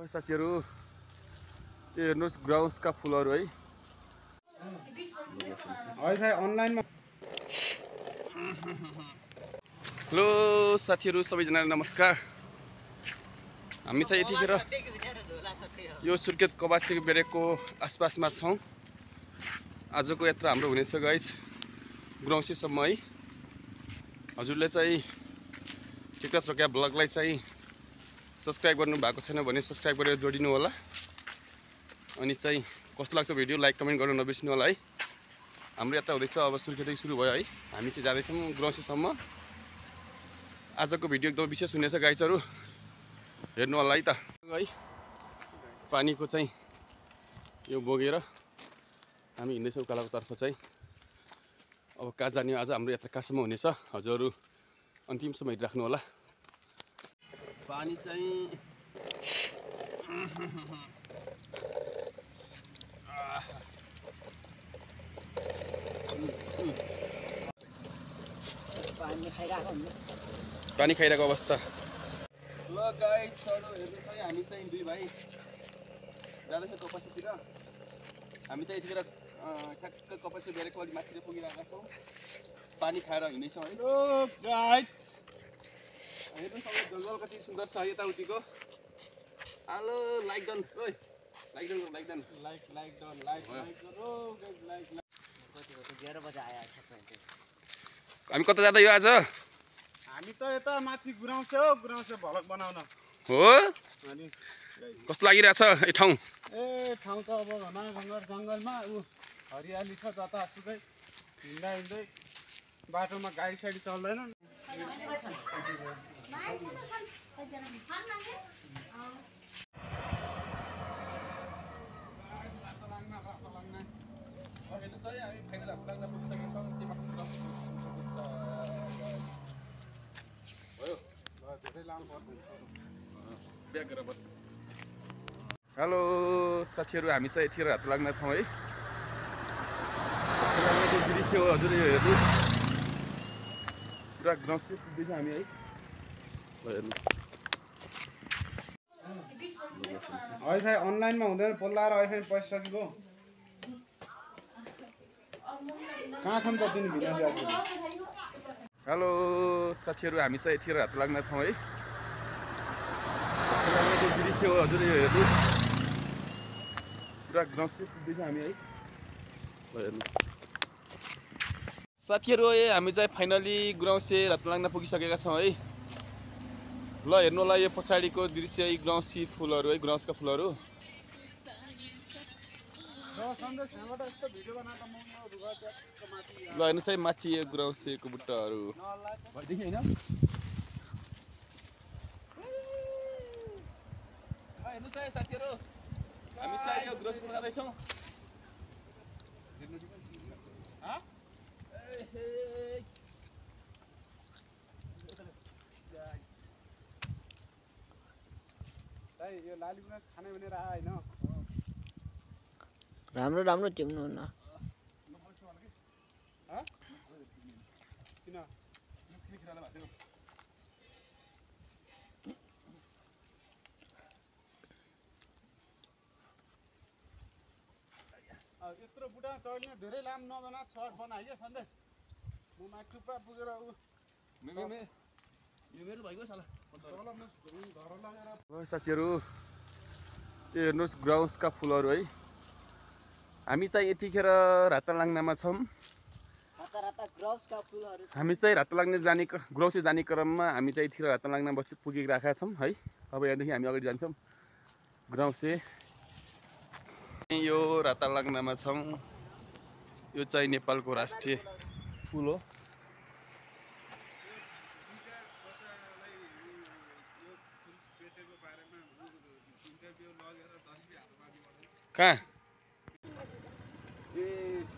साथीहरु यो हेर्नुस् ग्राउन्ड्सका फुलहरु है अहिले अनलाइनमा। हेलो साथीहरु सबैजनालाई नमस्कार। हामी चाहिँ यतिखेर यो सुर्खेत कवासी बेरेकको आसपासमा छौं। आजको यात्रा हाम्रो हुनेछ गाइज ग्राउन्डसम्म है। हजुरले चाहिँ टिकटक रोक्या ब्लगलाई चाहिँ सब्स्क्राइब गर्नु भएको छैन भने सब्स्क्राइब गरेर जोडिनु होला। अनि चाहिँ कस्तो लाग्छ भिडियो लाइक कमेन्ट गर्न नबिर्सिनु होला है। हाम्रो यात्रा हुँदैछ अब सुर्खेतदेखि सुरु भयो है। हामी चाहिँ जाँदैछौँ ग्राउन्डसम्म। आजको भिडियो एकदम विशेष हुनेछ गाइजहरु, हेर्नु होला है त है। पानीको चाहिँ यो बोकेर हामी हिँड्दैछौँ उकालोको तर्फ चाहिँ। अब कहाँ जाने आज हाम्रो यात्रा कहाँसम्म हुनेछ हजुरहरु अन्तिमसम्म हेरिराख्नु होला। पानी चाहिँ पानी खाइरहेको अवस्था। ल गाइसहरु हेर्नु चाहिँ हामी चाहिँ दुई भाइ जाँदैछौँ कपासीतिर। हामी चाहिँ यतिखेर ठ्याक्क कपासी बेरेको अलि माथितिर पुगिरहेका छौँ। पानी खाएर हिँड्दैछौँ है। हेर्नु सबै जङ्गल कति सुन्दर छ यताउतिको। हेलो लाइक डन ओइ like done like done like done like गरो लाइक 11 बजे आया छ। हामी कता जाँदै यो आज? हामी त यता माथि गुराउँछ भलक बनाउन हो। अनि कस्तो लागिरहेछ यो ठाउँ? ठाउँ त अब घना जङ्गलमा हरियाली छ जतासुकै हिँड्दै बाटोमा गाडी साडी चल्दैन। हेलो साथीहरु हामी चाहिँ यतिखेर हात लाग्न छौँ है। दृश्य हो हजुर यो हेर्नुहोस्। पुरा ग्राउन्ड चाहिँ पुग्दैछ हामी है। वाइफाई अनलाइनमा हुँदैन पोल्लाएर वाइफाई पैसा सकिगयो। कहाँ छन् त तिनी भिडियो ल्याएको? हेलो साथीहरु हामी चाहिँ यतिखेर हात लाग्न छौँ है। दृश्य हो हजुर यो हेर्नुहोस्। पुरा ग्राउन्ड चाहिँ पुग्दैछ हामी है। साथीहरु हामी चाहिँ फाइनली ग्राउन्ड चाहिँ हात लाग्न पुगिसकेका छौँ है। ल हेर्नु होला यो पछाडिको दृश्य है ग्राउन्डसी फुलहरु है ग्राउन्डसका फुलहरु। ल हेर्नुहोस् है माथि यो ग्राउन्डसीको बुट्टाहरु भइदिन्छ हैन। हेर्नुहोस् है साथीहरु हामी चाहिँ यो ग्राउन्डमा जाँदैछौँ। यो लाली गुराँस खाने भनेर आए हैन। राम्रो टिप्नु न। किन यत्रो बुढा चढ्ने धेरै लाम नबना सर्ट बना है सन्देश। म माइक्रोपा पुगेर मेरो भइगयो साला। साथीहरु यो हेर्नुहोस् ग्राउन्डसका फुलहरु है। हामी चाहिँ यतिखेर रातालाङ्नामा छौँ। हामी चाहिँ रातालाङ्ना जाने ग्राउन्ड जाने क्रममा हामी चाहिँ यतिखेर रातालाङ्ना पुगिरहेका छौँ है। अब यहाँदेखि हामी अगाडि जान्छौँ ग्राउन्ड। यो रातालाङ्नामा छौँ। यो चाहिँ नेपालको राष्ट्रिय फुल हो। कहाँ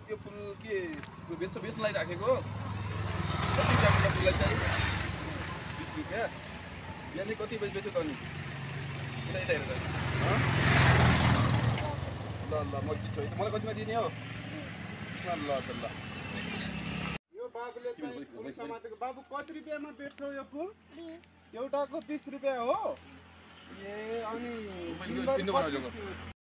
यो फुल के बेच्नलाई राखेको? कति रुपियाँको फुललाई चाहिँ 20 रुपियाँ। यहाँनिर कति बजी बेच्यो त अनि? यता हेर त। ल म दिन्छु है। मलाई कतिमा दिने हो? ल त ल। यो बाबुले चाहिँ फुल समातेको। बाबु कति रुपियाँमा बेच्छौ यो फुल? 20 एउटाको 20 रुपियाँ हो। ए अनि पिन्नु बनाउँछ